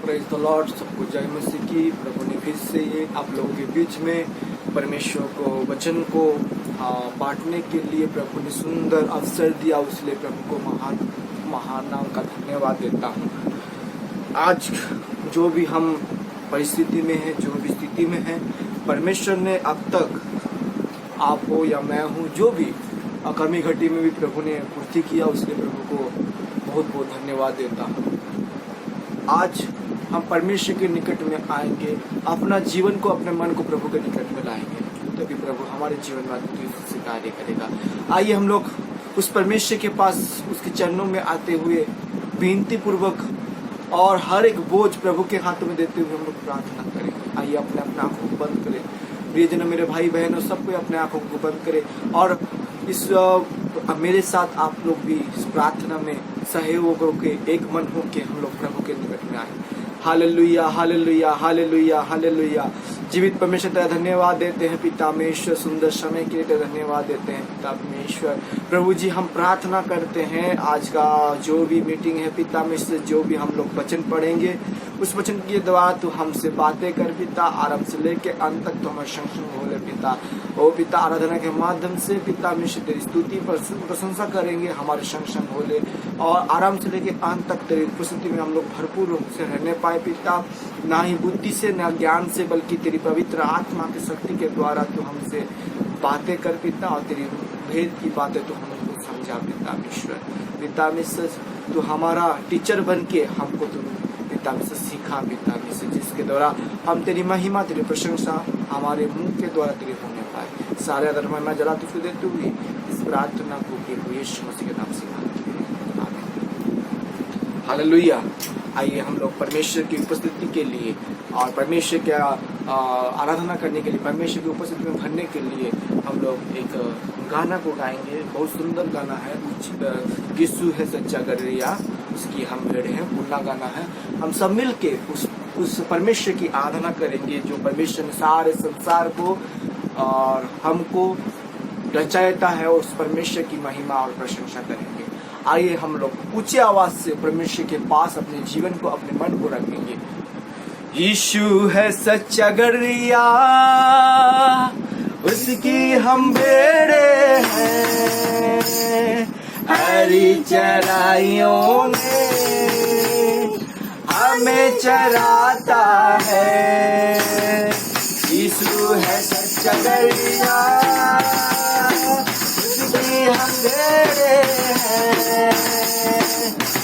Praise the Lord. सबको जय मसीह की। प्रभु ने फिर से ये आप लोगों के बीच में परमेश्वर को वचन को बांटने के लिए प्रभु ने सुंदर अवसर दिया, उसलिए प्रभु को महान नाम का धन्यवाद देता हूँ। आज जो भी हम परिस्थिति में है, जो भी स्थिति में है, परमेश्वर ने अब तक आप हो या मैं हूँ, जो भी कमी घटी में भी प्रभु ने पूर्ति किया, उसलिए प्रभु को बहुत बहुत धन्यवाद देता हूँ। आज हम परमेश्वर के निकट में आएंगे, अपना जीवन को, अपने मन को प्रभु के निकट में लाएंगे, तभी प्रभु हमारे जीवन में अद्भुत से कार्य करेगा। आइए हम लोग उस परमेश्वर के पास, उसके चरणों में आते हुए विनती पूर्वक और हर एक बोझ प्रभु के हाथों में देते हुए हम लोग प्रार्थना करें। आइए अपने आंखों को बंद करें। प्रियजन, मेरे भाई बहनों, सबको अपने आंखों को बंद करें और इस मेरे साथ आप लोग भी इस प्रार्थना में सहयोग होके एक मन होके हम लोग प्रभु के निकट में आए। Hallelujah, hallelujah, hallelujah, hallelujah. जीवित परमेश्वर तेरा धन्यवाद देते हैं पिता परमेश्वर, सुंदर समय के लिए धन्यवाद देते हैं पिता परमेश्वर। प्रभु जी, हम प्रार्थना करते हैं आज का जो भी मीटिंग है पिता परमेश्वर, जो भी हम लोग वचन पढ़ेंगे, उस वचन के द्वारा तू हमसे बातें कर पिता, आरंभ से लेके अंत तक तो हमारे संग बोले पिता। ओ पिता, आराधना के माध्यम से पिता परमेश्वर तेरी स्तुति प्रशंसा करेंगे, हमारे संग बोले, और आराम से लेके अंत तक तेरी उपस्थिति में हम लोग भरपूर रूप से रहने पाए पिता। ना ही बुद्धि से, ना ज्ञान से, बल्कि तेरी पवित्र आत्मा की शक्ति के द्वारा तू हमसे बातें कर पिता, और तेरी भेद की बातें तू हमको समझा पिता परमेश्वर। पिता परमेश्वर, तू हमारा टीचर बन के हमको तू पिता परमेश्वर सिखा पिता परमेश्वर, जिसके द्वारा हम तेरी महिमा, तेरी प्रशंसा हमारे मुंह के द्वारा तेरे होने पाए। सारे आदर महिमा जला तुझको देते हुए इस प्रार्थना को प्रभु यीशु मसीह के नाम से मांगते हैं, आमीन। हालेलुया। आइए हम लोग परमेश्वर की उपस्थिति के लिए और परमेश्वर के आराधना करने के लिए, परमेश्वर की उपस्थिति में भरने के लिए हम लोग एक गाना को गाएंगे। बहुत सुंदर गाना है, यीशु है सच्चा गदरिया, उसकी हम भेड़ हैं, पुराना गाना है। हम सब मिल के उस परमेश्वर की आराधना करेंगे जो परमेश्वर ने सारे संसार को और हमको रचाता है, उस परमेश्वर की महिमा और प्रशंसा करेंगे। आइए हम लोग ऊंची आवाज से परमेश्वर के पास अपने जीवन को, अपने मन को रखेंगे। यीशु है सच्चा गदरिया, उसकी हम भेड़े हैं, हरी चराइयों में हमें चराता है। यीशु है सच्चा गदरिया, उसकी हम भेड़े हैं,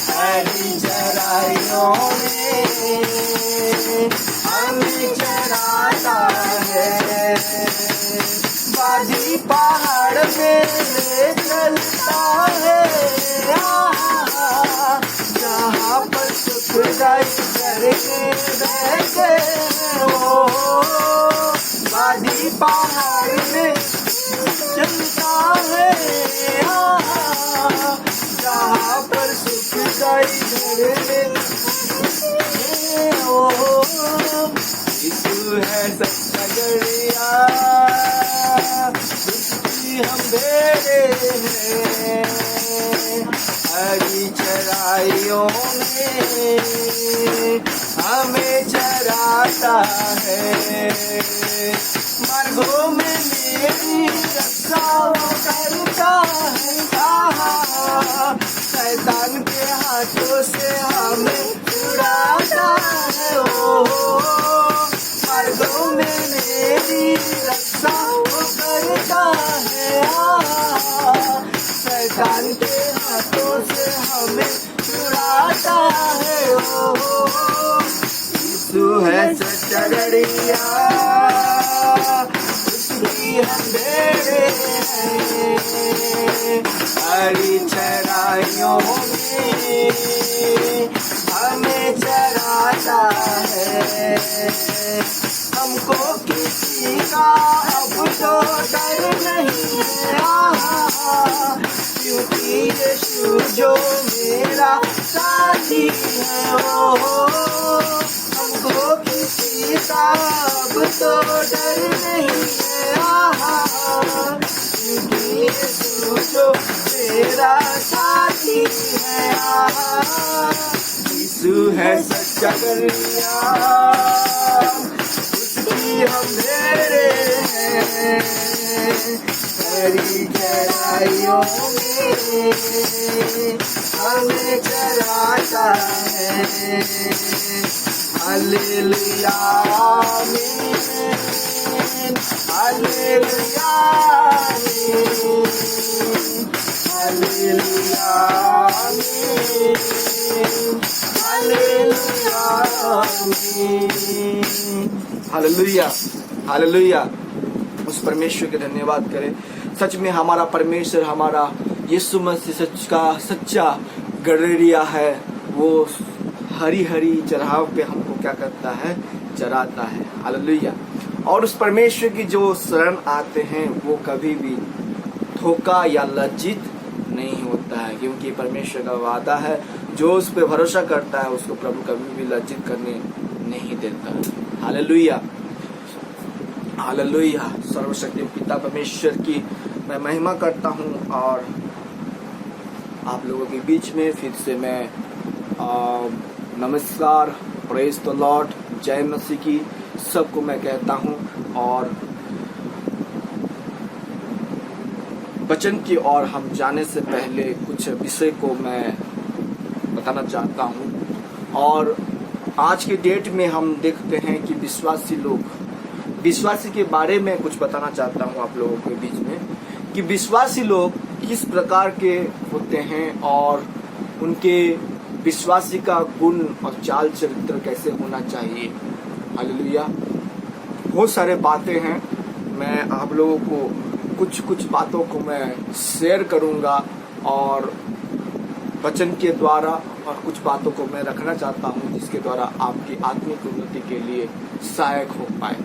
हरी चराइयों में हमें चराता है। वादी पहाड़ में ले चलता है, जहाँ पर सुखदाई करके बैठे हो। वादी पहाड़ में चलता है, जहाँ पर सुखदाई करके हो। यीशु है सच्चा गदरिया, उसकी हम भेड़े हैं, हरी चराइयों में हमें चराता है। मार्गों में मेरी रक्षा करता है, शैतान के हाथों से हमें छुड़ाता है। मार्गों में मेरी रक्षा करता है, शैतान के हाथों से हमें छुड़ाता है। यीशु है सच्चा गदरिया, उसकी हम भेड़े हैं, हरी चराइयों में हमें चराता है। हमको किसी का अब तो डर नहीं है, क्योंकि यीशु जो मेरा साथी है। हमको किसी का अब तो डर नहीं है, क्योंकि यीशु जो मेरा साथी है। यीशु है सच्चा जगरिया उसकी हम मेरे हैं, हरी चराइयों में हमें चराता है। हालेलुया आमीन, हालेलुया आमीन, हालेलुया आमीन, हालेलुया आमीन। Hallelujah hallelujah. उस परमेश्वर के धन्यवाद करें। सच में हमारा परमेश्वर, हमारा यीशु मसीह सच का सच्चा गडरिया है। वो हरी हरी चराह पे हमको क्या करता है, चराता है। हालेलुया। और उस परमेश्वर की जो शरण आते हैं वो कभी भी धोखा या लज्जित नहीं होता है, क्योंकि परमेश्वर का वादा है जो उस पर भरोसा करता है उसको प्रभु कभी भी लज्जित करने नहीं देता। Hallelujah hallelujah. सर्वशक्ति पिता परमेश्वर की मैं महिमा करता हूँ। और आप लोगों के बीच में फिर से मैं नमस्कार, प्रेज द लॉर्ड, जय मसीह की सबको मैं कहता हूँ। और वचन की ओर हम जाने से पहले कुछ विषय को मैं बताना चाहता हूँ। और आज के डेट में हम देखते हैं कि विश्वासी के बारे में कुछ बताना चाहता हूँ आप लोगों के बीच में, कि विश्वासी लोग किस प्रकार के होते हैं और उनके विश्वासी का गुण और चाल चरित्र कैसे होना चाहिए। हालेलुया। बहुत सारे बातें हैं, मैं आप लोगों को कुछ बातों को मैं शेयर करूंगा और वचन के द्वारा, और कुछ बातों को मैं रखना चाहता हूं जिसके द्वारा आपकी आत्मिक उन्नति के लिए सहायक हो पाए।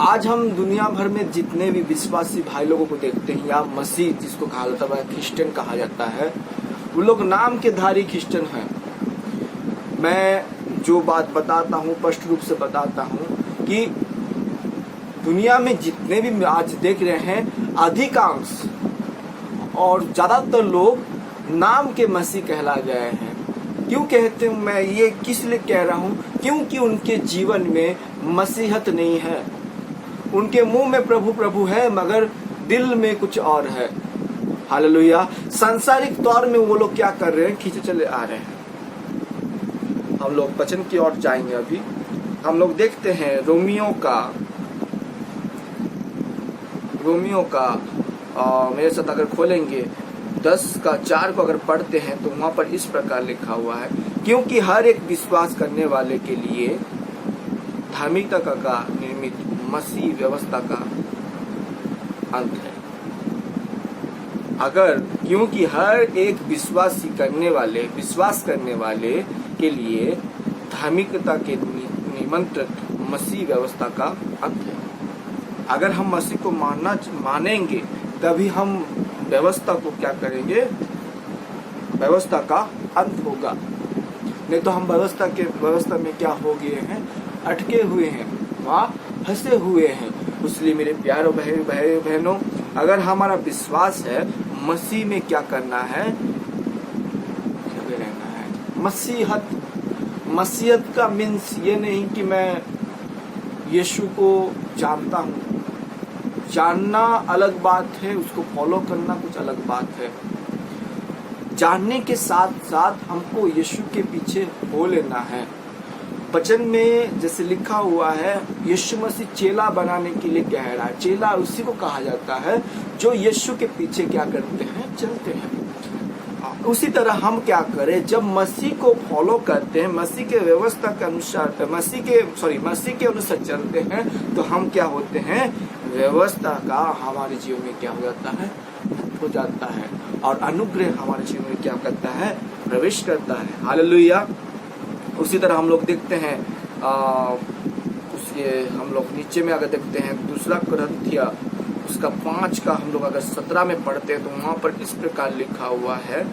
आज हम दुनिया भर में जितने भी विश्वासी भाई लोगों को देखते हैं, या मसीह जिसको कहा जाता है, क्रिश्चियन कहा जाता है, वो लोग नाम के धारी क्रिश्चियन हैं। मैं जो बात बताता हूँ स्पष्ट रूप से बताता हूँ कि दुनिया में जितने भी आज देख रहे हैं, अधिकांश और ज्यादातर लोग नाम के मसीह कहला गए हैं। क्यों कहते हूँ मैं ये, किस लिए कह रहा हूँ? क्योंकि उनके जीवन में मसीहत नहीं है। उनके मुंह में प्रभु प्रभु है मगर दिल में कुछ और है। हालेलुया। सांसारिक तौर में वो लोग क्या कर रहे हैं, खींचे चले आ रहे हैं। हम लोग वचन की ओर जाएंगे। अभी हम लोग देखते हैं रोमियो का मेरे साथ अगर खोलेंगे 10:4 को अगर पढ़ते हैं तो वहां पर इस प्रकार लिखा हुआ है, क्योंकि हर एक विश्वास करने वाले के लिए धार्मिकता का निर्मित मसीह व्यवस्था का अंत है। क्योंकि हर एक विश्वास करने वाले के लिए धार्मिकता के निमंत्रित मसीह व्यवस्था का अंत है। अगर हम मसीह को मानेंगे तभी हम व्यवस्था को क्या करेंगे, व्यवस्था का अंत होगा। नहीं तो हम व्यवस्था में क्या हो गए हैं, अटके हुए हैं, वहाँ फंसे हुए हैं। इसलिए मेरे प्यारों बहनों, अगर हमारा विश्वास है, मसीह में क्या करना है, रहना है। मसीहत का मीन्स ये नहीं कि मैं यीशु को जानता हूँ। जानना अलग बात है, उसको फॉलो करना कुछ अलग बात है। जानने के साथ साथ हमको यीशु के पीछे हो लेना है। वचन में जैसे लिखा हुआ है, यीशु मसीह चेला बनाने के लिए कह रहा है। चेला उसी को कहा जाता है जो यीशु के पीछे क्या करते हैं, चलते हैं। उसी तरह हम क्या करें, जब मसीह को फॉलो करते हैं, मसीह के व्यवस्था के अनुसार मसीह के अनुसार चलते हैं, तो हम क्या होते हैं, व्यवस्था का हमारे जीवन में क्या हो जाता है, हो जाता है। और अनुग्रह हमारे जीवन में क्या करता है, प्रवेश करता है। हालेलुया। उसी तरह हम लोग देखते हैं हम लोग नीचे में अगर देखते हैं 2 कुरिन्थियों उसका 5 का हम लोग अगर 17 में पढ़ते हैं तो वहां पर इस प्रकार लिखा हुआ है,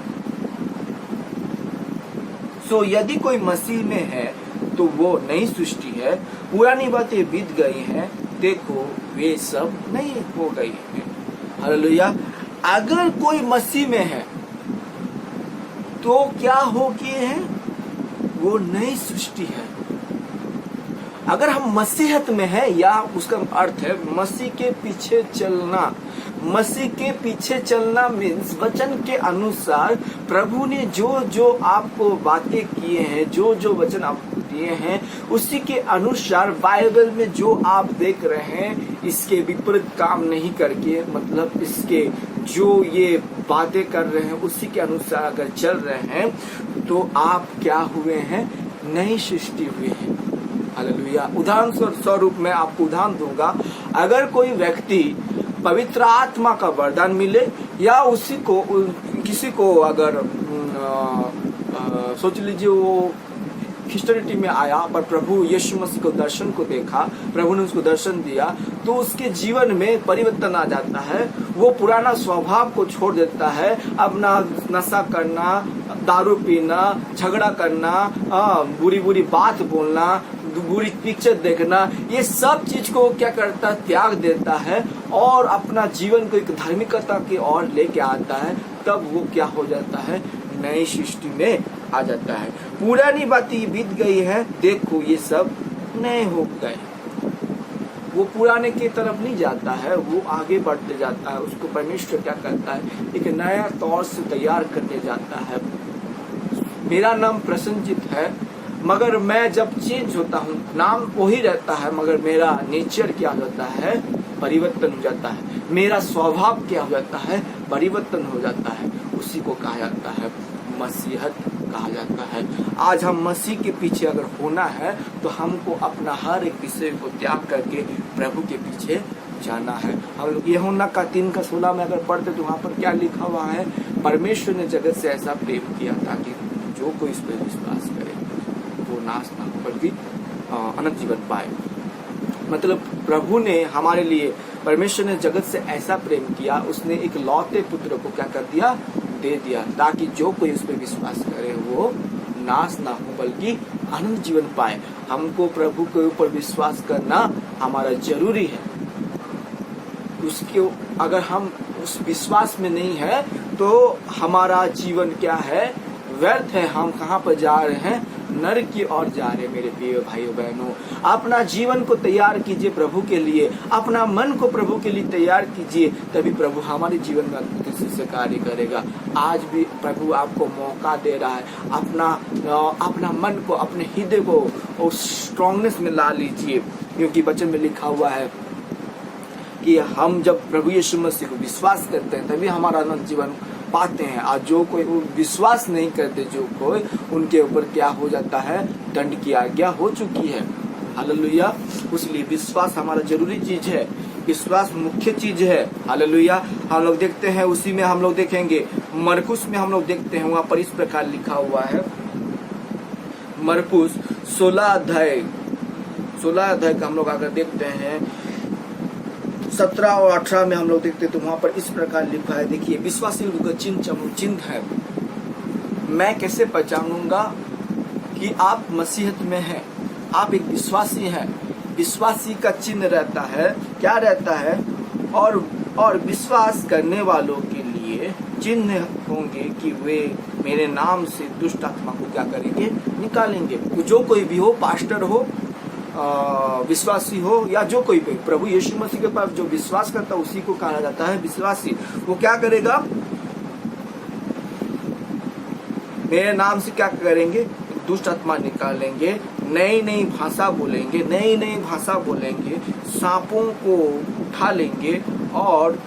सो यदि कोई मसीह में है तो वो नई सृष्टि है, पुरानी बातें बीत गई हैं, देखो वे सब नई हो गई हैं। हालेलुया। अगर कोई मसीह में है तो क्या हो गए हैं, वो नई सृष्टि है। अगर हम मसीहत में हैं, या उसका अर्थ है मसीह के पीछे चलना। मसीह के पीछे चलना मीन्स वचन के अनुसार प्रभु ने जो जो आपको बातें किए हैं, जो जो वचन आपको दिए हैं, उसी के अनुसार बाइबल में जो आप देख रहे हैं, इसके विपरीत काम नहीं करके, मतलब इसके जो ये बातें कर रहे हैं उसी के अनुसार अगर चल रहे हैं, तो आप क्या हुए हैं? नई सृष्टि हुए हैं। हालेलुया। उदाहरण स्वरूप मैं आपको उदाहरण दूंगा। अगर कोई व्यक्ति पवित्र आत्मा का वरदान मिले, या उसी को किसी को अगर सोच लीजिए वो क्रिश्चियनिटी में आया, पर प्रभु यीशु मसीह को दर्शन को देखा, प्रभु ने उसको दर्शन दिया, तो उसके जीवन में परिवर्तन आ जाता है। वो पुराना स्वभाव को छोड़ देता है, अपना नशा करना, दारू पीना, झगड़ा करना, बुरी बुरी बात बोलना, बुरी पिक्चर देखना, ये सब चीज को क्या करता है? त्याग देता है, और अपना जीवन को एक धार्मिकता की ओर लेके आता है। तब वो क्या हो जाता है? नई सृष्टि में आ जाता है। पुरानी बातें बीत गई है, देखो ये सब नए हो गए। वो पुराने की तरफ नहीं जाता है, वो आगे बढ़ते जाता है। उसको परमेश्वर क्या करता है? एक नया तौर से तैयार करने जाता है। मेरा नाम प्रसन्नजीत है, मगर मैं जब चेंज होता हूँ, नाम वही रहता है, मगर मेरा नेचर क्या हो जाता है? परिवर्तन हो जाता है। मेरा स्वभाव क्या हो जाता है? परिवर्तन हो जाता है। उसी को कहा जाता है मसीहत कहा जाता है। आज हम मसीह के पीछे अगर होना है, तो हमको अपना हर एक विषय को त्याग करके प्रभु के पीछे जाना है। हम लोग यूहन्ना का 3:16 में अगर पढ़ते, तो वहाँ पर क्या लिखा हुआ है? परमेश्वर ने जगत से ऐसा प्रेम किया ताकि जो कोई इस पर विश्वास करे वो नाश ना हो बल्कि अनंत जीवन पाए। मतलब प्रभु ने हमारे लिए, परमेश्वर ने जगत से ऐसा प्रेम किया, उसने एक लौते पुत्र को क्या कर दिया? दे दिया, ताकि जो कोई उस पर विश्वास करे वो नाश ना हो बल्कि अनंत जीवन पाए। हमको प्रभु के ऊपर विश्वास करना हमारा जरूरी है। उसके अगर हम उस विश्वास में नहीं है, तो हमारा जीवन क्या है? व्यर्थ है। हम कहाँ पर जा रहे हैं? नरक की ओर जा रहे हैं। मेरे प्रिय भाइयों बहनों, अपना जीवन को तैयार कीजिए प्रभु के लिए, अपना मन को प्रभु के लिए तैयार कीजिए, तभी प्रभु हमारे जीवन में अद्भुत से कार्य करेगा। आज भी प्रभु आपको मौका दे रहा है। अपना मन को, अपने हृदय को स्ट्रांगनेस में ला लीजिए, क्योंकि वचन में लिखा हुआ है कि हम जब प्रभु यीशु मसीह को विश्वास करते हैं, तभी हमारा अनंत जीवन पाते हैं। आज जो कोई विश्वास नहीं करते, जो कोई, उनके ऊपर क्या हो जाता है? दंड की आज्ञा हो चुकी है। हालेलुया। इसलिए विश्वास हमारा जरूरी चीज है, विश्वास मुख्य चीज है। हालेलुया। हम लोग देखते हैं, उसी में हम लोग देखेंगे, मरकुस में हम लोग देखते हैं, वहां पर इस प्रकार लिखा हुआ है। मरकुस 16 अध्याय का हम लोग अगर देखते हैं, 17 और 18 में हम लोग देखते हैं, तो वहां पर इस प्रकार लिखा है। देखिए, विश्वासी लोगों का चिन्ह है। मैं कैसे पहचानूंगा कि आप मसीहत में हैं? आप एक विश्वासी हैं। विश्वासी का चिन्ह रहता है, क्या रहता है? और विश्वास करने वालों के लिए चिन्ह होंगे कि वे मेरे नाम से दुष्ट आत्मा को क्या करेंगे? निकालेंगे। तो जो कोई भी हो, पास्टर हो, विश्वासी हो, या जो कोई भी प्रभु यीशु मसीह के पास जो विश्वास करता है, उसी को कहा जाता है विश्वासी। वो क्या करेगा? मेरे नाम से क्या करेंगे? दुष्ट आत्मा निकालेंगे, नई नई भाषा बोलेंगे, सांपों को उठा लेंगे, और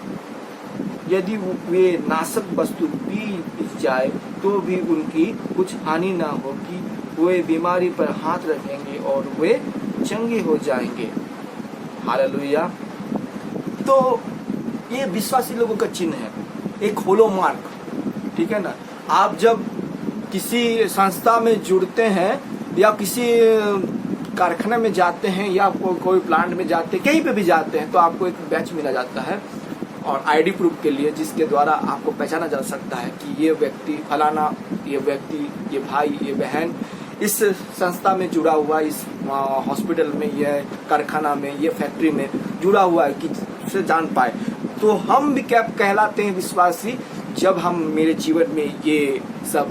यदि वे नाशक वस्तु पी जाए तो भी उनकी कुछ हानि ना होगी। वे बीमारी पर हाथ रखेंगे और वे चंगे हो जाएंगे। हालेलुया। तो ये विश्वासी लोगों का चिन्ह है, एक होलो मार्क। ठीक है ना? आप जब किसी संस्था में जुड़ते हैं, या किसी कारखाने में जाते हैं, या कोई प्लांट में जाते हैं, कहीं पे भी जाते हैं, तो आपको एक बैच मिला जाता है, और आईडी प्रूफ के लिए, जिसके द्वारा आपको पहचाना जा सकता है कि ये व्यक्ति फलाना, ये व्यक्ति, ये भाई, ये बहन इस संस्था में जुड़ा हुआ, इस हॉस्पिटल में, ये कारखाना में, ये फैक्ट्री में जुड़ा हुआ है, कि उसे जान पाए। तो हम भी क्या कहलाते हैं? विश्वासी। जब हम मेरे जीवन में ये सब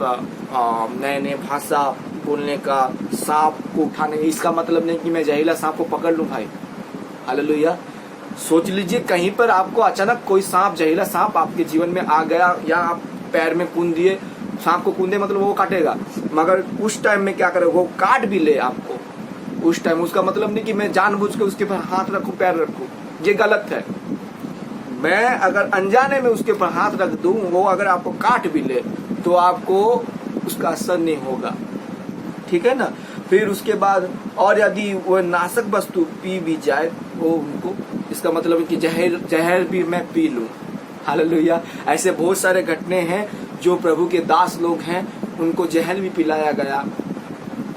नए नए भाषा बोलने का, सांप को उठाने, इसका मतलब नहीं कि मैं जहरीला सांप को पकड़ लूं भाई। हालेलुया। सोच लीजिए कहीं पर आपको अचानक कोई सांप, जहरीला सांप आपके जीवन में आ गया, या आप पैर में कूद दिए, सांप को कूदे मतलब वो काटेगा, मगर उस टाइम में क्या करे, वो काट भी ले आपको उस टाइम, उसका मतलब नहीं कि मैं जानबूझ के उसके ऊपर हाथ रखूं, पैर रखूं, ये गलत है। मैं अगर अनजाने में उसके ऊपर हाथ रख दूं, वो अगर आपको काट भी ले तो आपको उसका असर नहीं होगा, ठीक है ना। फिर उसके बाद और यदि वो नाशक वस्तु पी भी जाए वो उनको, इसका मतलब है कि जहर भी मैं पी लूं। हालेलुया। ऐसे बहुत सारे घटने हैं जो प्रभु के दास लोग हैं, उनको जहर भी पिलाया गया,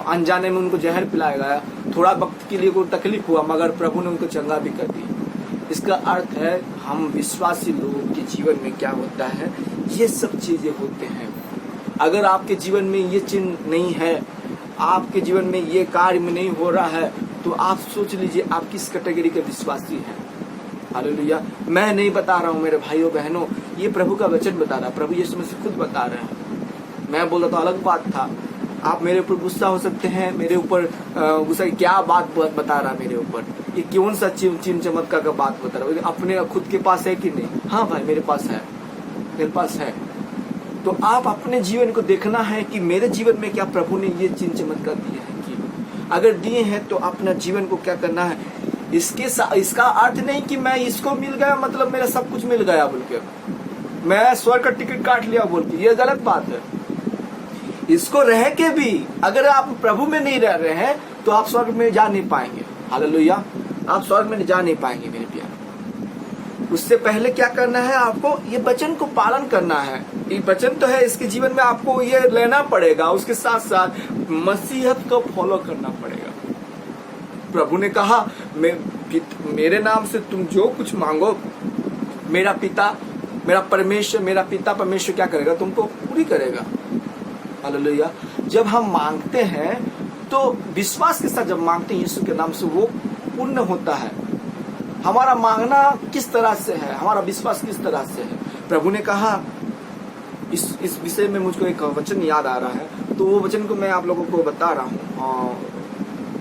अनजाने में उनको जहर पिलाया गया, थोड़ा वक्त के लिए कोई तकलीफ हुआ मगर प्रभु ने उनको चंगा भी कर दिया। इसका अर्थ है हम विश्वासी लोगों के जीवन में क्या होता है, ये सब चीजें होते हैं। अगर आपके जीवन में ये चिन्ह नहीं है, आपके जीवन में ये कार्य में नहीं हो रहा है, तो आप सोच लीजिए आप किस कैटेगरी के विश्वासी हैं। हालेलुया। मैं नहीं बता रहा हूँ मेरे भाइयों बहनों, ये प्रभु का वचन बता रहा है, प्रभु यीशु मसीह खुद बता रहे हैं। मैं बोला तो अलग बात था, आप मेरे ऊपर गुस्सा हो सकते हैं, मेरे ऊपर गुस्सा, क्या बात बता रहा मेरे ऊपर, ये कौन सा चिन्ह चमत्कार का बात बता रहा है, अपने खुद के पास है कि नहीं? हाँ भाई मेरे पास है, मेरे पास है। तो आप अपने जीवन को देखना है कि मेरे जीवन में क्या प्रभु ने ये चिन्ह चमत्कार दिए हैं कि अगर दिए हैं तो अपना जीवन को क्या करना है। इसका अर्थ नहीं कि मैं इसको मिल गया मतलब मेरा सब कुछ मिल गया बोल के, मैं स्वर्ग का टिकट काट लिया बोल के, ये गलत बात है। इसको रह के भी अगर आप प्रभु में नहीं रह रहे हैं तो आप स्वर्ग में जा नहीं पाएंगे। हालेलुया। आप स्वर्ग में जा नहीं पाएंगे मेरे प्यारे। उससे पहले क्या करना है, आपको ये वचन को पालन करना है। ये वचन तो है, इसके जीवन में आपको ये लेना पड़ेगा, उसके साथ साथ मसीहत को फॉलो करना पड़ेगा। प्रभु ने कहा मेरे नाम से तुम जो कुछ मांगो, मेरा पिता परमेश्वर क्या करेगा, तुमको पूरी करेगा। हालेलुया। जब हम मांगते हैं तो विश्वास के साथ जब मांगते हैं यीशु के नाम से, वो पूर्ण होता है। हमारा मांगना किस तरह से है, हमारा विश्वास किस तरह से है। प्रभु ने कहा, इस विषय में मुझको एक वचन याद आ रहा है, तो वो वचन को मैं आप लोगों को बता रहा हूँ।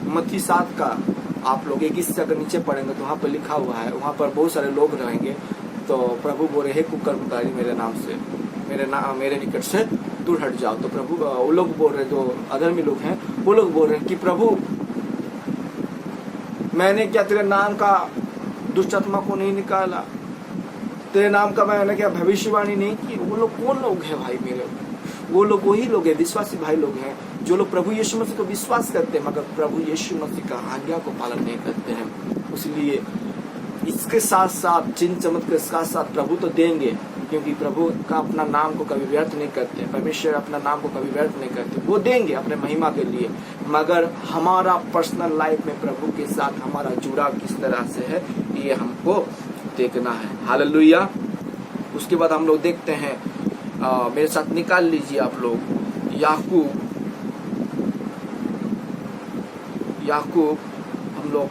मत्ती 7 का आप लोग 21 से अगर नीचे पढ़ेंगे तो वहाँ पर लिखा हुआ है, वहाँ पर बहुत सारे लोग रहेंगे। तो प्रभु बोले, हे कुकर्मकारी मेरे नाम से मेरे निकट से दूर हट जाओ। तो प्रभु वो लोग बोल रहे, जो अधर्मी लोग हैं वो लोग बोल रहे हैं कि प्रभु मैंने क्या तेरे नाम का दुष्ट आत्मा को नहीं निकाला, तेरे नाम का मैंने क्या भविष्यवाणी नहीं की। वो लोग कौन लोग हैं भाई मेरे? वो लोग वही लोग हैं, विश्वासी भाई लोग हैं, जो लोग प्रभु यीशु मसीह को विश्वास करते हैं मगर प्रभु यीशु मसीह का आज्ञा को पालन नहीं करते हैं। इसलिए इसके साथ साथ चिन्ह चमत्कार के साथ साथ प्रभु तो देंगे, क्योंकि प्रभु का अपना नाम को कभी व्यर्थ नहीं करते, परमेश्वर अपना नाम को कभी व्यर्थ नहीं करते, वो देंगे अपने महिमा के लिए। मगर हमारा पर्सनल लाइफ में प्रभु के साथ हमारा जुड़ाव किस तरह से है, ये हमको देखना है। हालेलुया। उसके बाद हम लोग देखते हैं, मेरे साथ निकाल लीजिए आप लोग याकूब हम लोग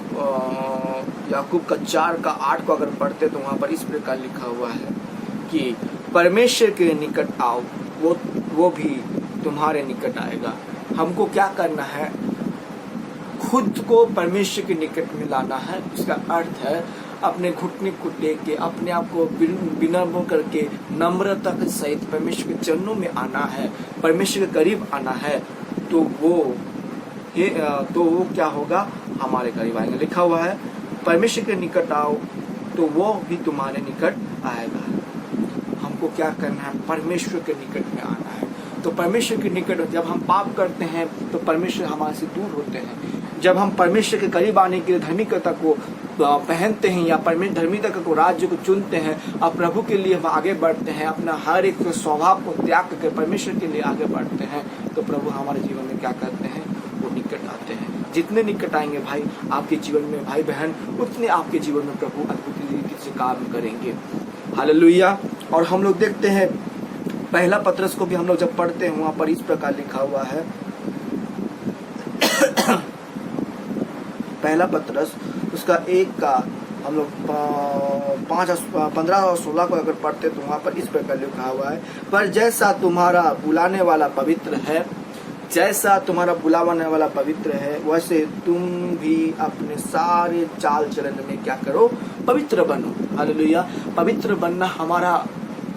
याकूब का 4 का 8 को अगर पढ़ते तो वहाँ पर इस प्रकार लिखा हुआ है कि परमेश्वर के निकट आओ, वो भी तुम्हारे निकट आएगा। हमको क्या करना है, खुद को परमेश्वर के निकट में लाना है। उसका अर्थ है अपने घुटने को टेक के, अपने आप को विनम्र करके, नम्रता के सहित परमेश्वर के चरणों में आना है, परमेश्वर के करीब आना है। तो वो क्या होगा, हमारे करीब आएंगे। लिखा हुआ है परमेश्वर के निकट आओ तो वो भी तुम्हारे निकट आएगा। हमको क्या करना है, परमेश्वर के निकट में आना है। तो परमेश्वर के निकट, जब हम पाप करते हैं तो परमेश्वर हमारे से दूर होते हैं। जब हम परमेश्वर के करीब आने के लिए धार्मिकता को पहनते हैं या धार्मिकता को, राज्य को चुनते हैं और प्रभु के लिए हम आगे बढ़ते हैं, अपना हर एक स्वभाव को त्याग करके परमेश्वर के लिए आगे बढ़ते हैं, तो प्रभु हमारे जीवन में क्या करते हैं, वो निकट आते हैं। जितने निकट आएंगे भाई आपके जीवन में भाई बहन, उतने आपके जीवन में प्रभु अद्भुत तरीके से काम करेंगे। हालेलुया। और हम लोग देखते हैं पहला पत्रस को भी हम लोग जब पढ़ते हैं, वहां पर इस प्रकार लिखा हुआ है पहला पत्रस उसका 1 का हम लोग 15 और 16 को अगर पढ़ते तो वहाँ पर इस प्रकार लिखा हुआ है, पर जैसा तुम्हारा बुलाने वाला पवित्र है जैसा तुम्हारा बुलाने वाला पवित्र है, वैसे तुम भी अपने सारे चाल चलन में क्या करो, पवित्र बनो। हालेलुया। पवित्र बनना हमारा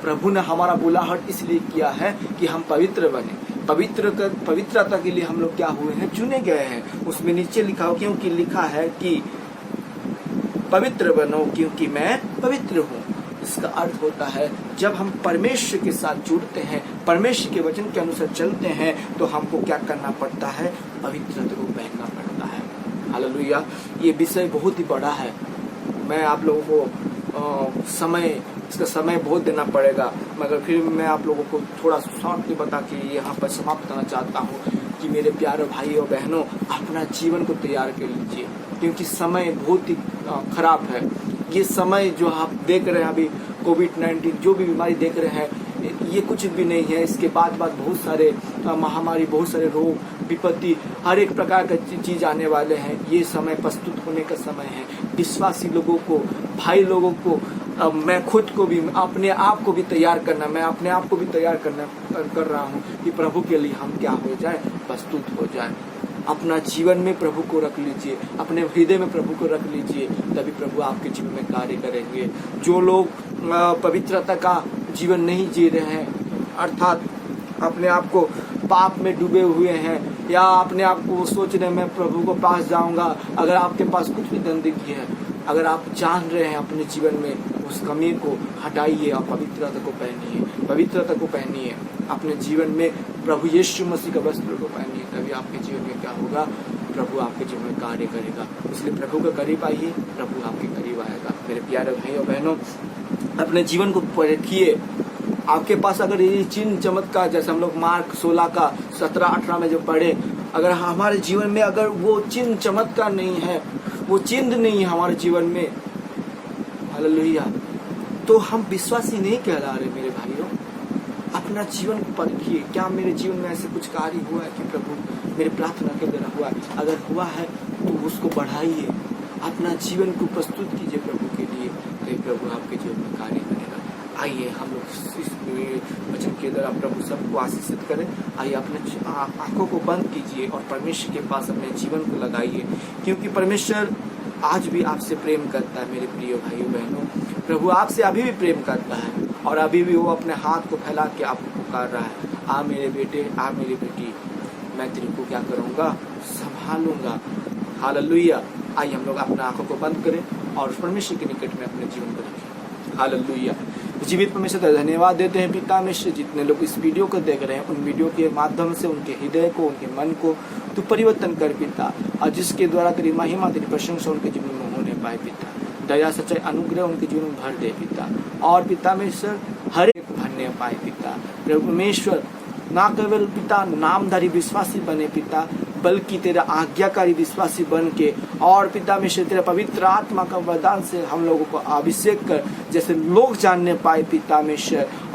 प्रभु ने हमारा बुलाहट इसलिए किया है कि हम पवित्र बने। पवित्रता के लिए हम लोग क्या हुए हैं, चुने गए हैं। उसमें नीचे लिखा हो, क्योंकि लिखा है कि पवित्र बनो क्योंकि मैं पवित्र हूँ। इसका अर्थ होता है जब हम परमेश्वर के साथ जुड़ते हैं, परमेश्वर के वचन के अनुसार चलते हैं, तो हमको क्या करना पड़ता है, पवित्रता को पहनना पड़ता है। हालेलुया। ये विषय बहुत ही बड़ा है। मैं आप लोगों को इसका समय बहुत देना पड़ेगा, मगर फिर मैं आप लोगों को थोड़ा शॉर्ट में बता के यहाँ पर समाप्त करना चाहता हूँ कि मेरे प्यारे भाई और बहनों, अपना जीवन को तैयार कर लीजिए, क्योंकि समय बहुत ही खराब है। ये समय जो आप देख रहे हैं अभी, कोविड-19 जो भी बीमारी देख रहे हैं, ये कुछ भी नहीं है। इसके बाद बहुत सारे महामारी, बहुत सारे रोग, विपत्ति, हर एक प्रकार का चीज आने वाले हैं। ये समय प्रस्तुत होने का समय है। विश्वासी लोगों को, भाई लोगों को, मैं खुद को भी, अपने आप को भी तैयार करना, मैं अपने आप को भी तैयार कर रहा हूँ कि प्रभु के लिए हम क्या हो जाए, प्रस्तुत हो जाए। अपना जीवन में प्रभु को रख लीजिए, अपने हृदय में प्रभु को रख लीजिए, तभी प्रभु आपके जीवन में कार्य करेंगे। जो लोग पवित्रता का जीवन नहीं जी रहे हैं, अर्थात अपने आप को पाप में डूबे हुए हैं, या अपने आप को सोच रहे हैं मैं प्रभु को पास जाऊंगा, अगर आपके पास कुछ भी गंदगी है, अगर आप जान रहे हैं अपने जीवन में, उस कमी को हटाइए और पवित्रता को पहनिए। पवित्रता को पहनिए, अपने जीवन में प्रभु यीशु मसीह का वस्त्र को पहनिए, तभी आपके जीवन में क्या होगा, प्रभु आपके जीवन में कार्य करेगा। इसलिए प्रभु के करीब आइए, प्रभु आपके करीब आएगा। मेरे प्यारे भाई और बहनों, अपने जीवन को परखिए। आपके पास अगर ये चिन्ह चमत्कार, जैसे हम लोग मार्क 16 का 17-18 में जो पढ़े, अगर हमारे जीवन में अगर वो चिन्ह चमत्कार नहीं है, वो चिन्ह नहीं है हमारे जीवन में, हालेलुया, तो हम विश्वासी नहीं कहला रहे। मेरे भाइयों, अपना जीवन को परखिए। क्या मेरे जीवन में ऐसे कुछ कार्य हुआ है कि प्रभु मेरे प्रार्थना के द्वारा हुआ है? अगर हुआ है तो उसको बढ़ाइए, अपना जीवन को प्रस्तुत कीजिए प्रभु के लिए, तो प्रभु आपके जीवन में कार्य करेगा। आइए हम लोग इस वचन के द्वारा प्रभु सबको आशीषित करें। आइए अपने आंखों को बंद कीजिए और परमेश्वर के पास अपने जीवन को लगाइए, क्योंकि परमेश्वर आज भी आपसे प्रेम करता है। मेरे प्रिय भाइयों बहनों, प्रभु आपसे अभी भी प्रेम करता है और अभी भी वो अपने हाथ को फैला के आपको पुकार रहा है, आ मेरे बेटे, आ मेरी बेटी, मैं तेरे को क्या करूँगा, संभालूंगा। हालेलुया। आइए हम लोग अपने आंखों को बंद करें और परमेश्वर के निकट में अपने जीवन को रखें। हालेलुया। जीवित परमेश्वर का धन्यवाद देते हैं पिता मिश्र, जितने लोग इस वीडियो को देख रहे हैं, उन वीडियो के माध्यम से उनके हृदय को, उनके मन को तू परिवर्तन कर पिता, और जिसके द्वारा तेरी महिमा, तेरी प्रशंसा उनके जीवन में होने पाए पिता। दया, सच्चाई, अनुग्रह उनके जीवन में भर दे पिता, और पिता मिश्र हर एक भरने पाए पिता। परमेश्वर ना केवल पिता नामधारी विश्वासी बने पिता, बल्कि तेरा आज्ञाकारी विश्वासी बन के, और पिता में तेरा पवित्र आत्मा का वरदान से हम लोगों को अभिषेक कर, जैसे लोग जानने पाए पिता में,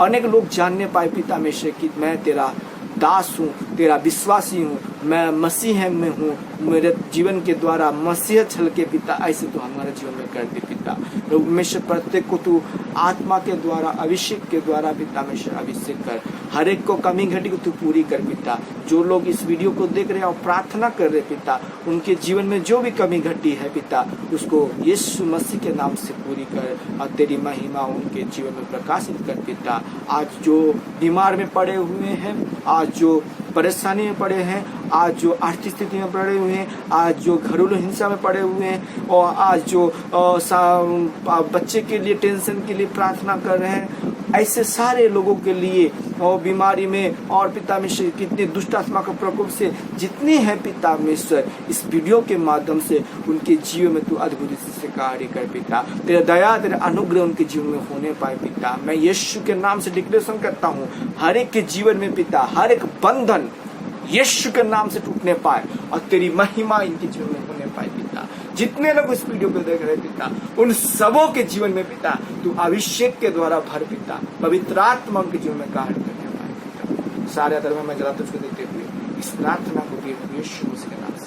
अनेक लोग जानने पाए पिता में कि मैं तेरा दास हूँ, तेरा विश्वासी हूँ, मैं मसीह में हूँ, मेरे जीवन के द्वारा मसीह छलके पिता, ऐसे तो हमारे जीवन में कर दे पिता। परमेश्वर प्रत्येक को तू आत्मा के द्वारा, अभिषेक के द्वारा पिता में अभिषेक कर, हर एक को कमी घटी को तू पूरी कर पिता। जो लोग इस वीडियो को देख रहे हैं और प्रार्थना कर रहे पिता, उनके जीवन में जो भी कमी घटी है पिता, उसको यीशु मसीह के नाम से पूरी कर और तेरी महिमा उनके जीवन में प्रकाशित कर पिता। आज जो बीमार में पड़े हुए हैं, आज जो परेशानी में पड़े हैं, आज जो आर्थिक स्थिति में पड़े हुए हैं, आज जो घरेलू हिंसा में पड़े हुए हैं, और आज जो बच्चे के लिए टेंशन के लिए प्रार्थना कर रहे हैं, ऐसे सारे लोगों के लिए, और बीमारी में, और पिता में कितने दुष्ट आत्मा का प्रकोप से जितने हैं पिता में, इस वीडियो के माध्यम से उनके जीवन में तू अद्भुत से कार्य कर पिता। तेरा दया, तेरा अनुग्रह उनके जीवन में होने पाए पिता। मैं यीशु के नाम से डिक्लेरेशन करता हूँ, हर एक के जीवन में पिता, हर एक बंधन यीशु के नाम से टूटने पाए और तेरी महिमा इनके जीवन में होने पाए पिता। जितने लोग इस वीडियो को देख रहे पिता, उन सबों के जीवन में पिता तू अभिषेक के द्वारा भर पिता, पवित्र आत्मा उनके जीवन में कार्य करने पाए पिता। सारे धर्म में जला तुझको देते हुए इस प्रार्थना को यीशु मसीह के नाम